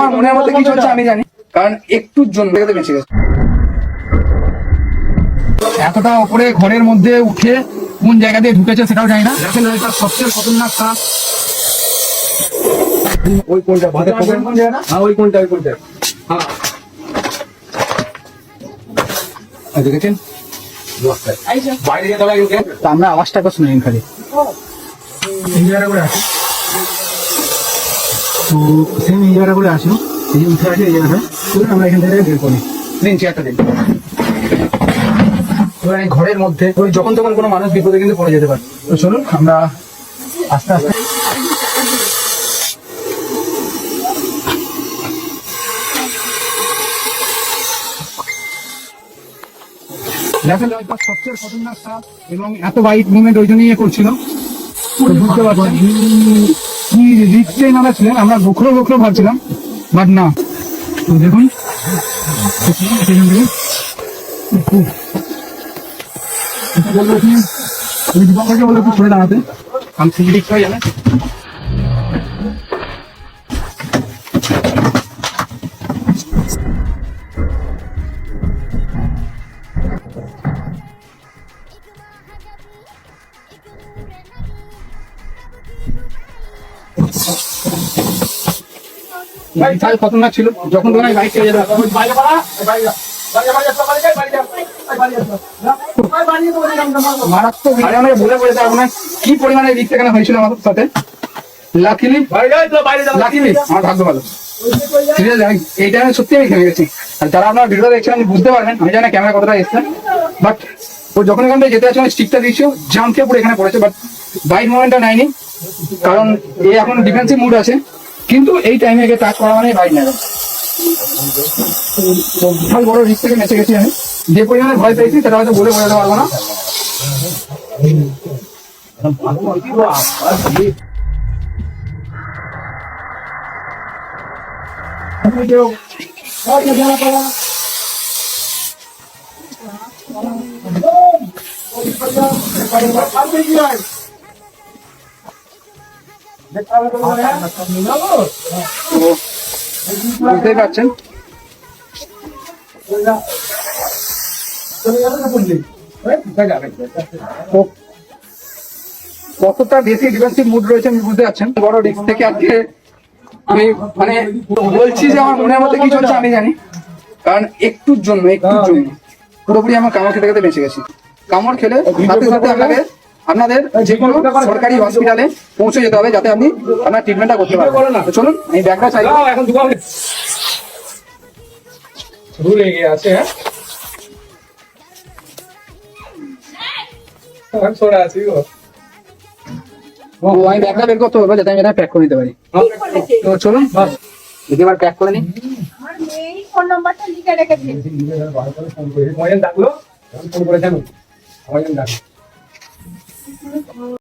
আমার মনের মধ্যে কি চলছে আমি জানি, কারণ একটুর জন্য বেঁচে গেছে। এতটা উপরে ঘরের মধ্যে উঠে কোন জায়গা দিয়ে ঢুকেছে সেটাও জানি না। দেখেন এটা সবচেয়ে খতরনাক কাজ। ওই কোনটা ভাতের পকেট কোন জায়গা? হ্যাঁ ওই কোনটা হ্যাঁ দেখেছেন বাইরে আমরা আওয়াজটাকে শুনে নিন খালি। তো সেম এই জায়গা করে আসুন, এই যে উঠে আছে এই জায়গাটা আমরা এখান থেকে বের করি। দিন চেয়ারটা দিন। ঘরের মধ্যে ওই যখন তখন কোনো মানুষ বিপদে কিন্তু পড়ে যেতে পারে। তো চলুন আমরা আস্তে আস্তে দেখেন সবচেয়ে খতরনাক সাপ এবং এত বাইক মুভমেন্ট ওই জন্যই করছিল। বুঝতে পারছেন কি রিস্কে নামা ছিলেন, আমরা গোখরো ভাবছিলাম বাট না। তো দেখুন বললো একটু সরে দাঁড়াতে, আমি সিভিক হয়ে যাবে। খতরনাক ছিল যখন তোমার বাইক ছেড়ে যেতে মারাত্মক ভুলে পড়েছে আপনার কি পরিমাণে রিস্ক এখানে হয়েছিল আমাদের সাথে। লাকিলি আমার ভাগ্য ভালো। এই টাইমে সত্যি আমি খেলে গেছি। আর যারা আপনার ভিডিও দেখছেন আমি বুঝতে পারবেন, আমি জানি না ক্যামেরা কতটা এসছে, বাট ও যখন এখান থেকে যেতে আছে স্টিকটা দিয়েছে জাম খেয়ে পুরো এখানে পড়েছে, বাট বাইক মোমেন্টটা নেয়নি কারণ এ এখন ডিফেন্সিভ মুড আছে। কিন্তু এই টাইমে একে টাচ করা মানে বাইক নেবে। বিশাল বড় রিস্ক থেকে বেঁচে গেছি আমি। যে পরিমাণে ভয় পেয়েছি সেটা হয়তো বলে বোঝাতে পারবো না। বুঝতেই পারছেন কতটা বেশি ডিফেন্সিভ মুড রয়েছে আমি বুঝতে পারছেন। বড় রিস্ক থেকে আজকে আমি মানে বলছি যে আমার মনের মধ্যে কি চলছে আমি জানি, কারণ একটুর জন্য পুরোপুরি আমার কামড় খেতে খেতে বেঁচে গেছি। কামড় খেলে সাথে সাথে আপনাদের যে কোনো সরকারি হসপিটালে পৌঁছে যেতে হবে যাতে আপনি আপনার ট্রিটমেন্টটা করতে পারেন। চলুন এই ব্যাগটা চাই। এখন রুল এগিয়ে আছে। আমি ব্যাগটা বের করতে হবে যাতে আমি এটা প্যাক করে দিতে পারি। তো চলুন এবার প্যাক করে নিই। ফোন নাম্বারটা লিখে রেখেছি। ডাকলো ফোন করে জানো।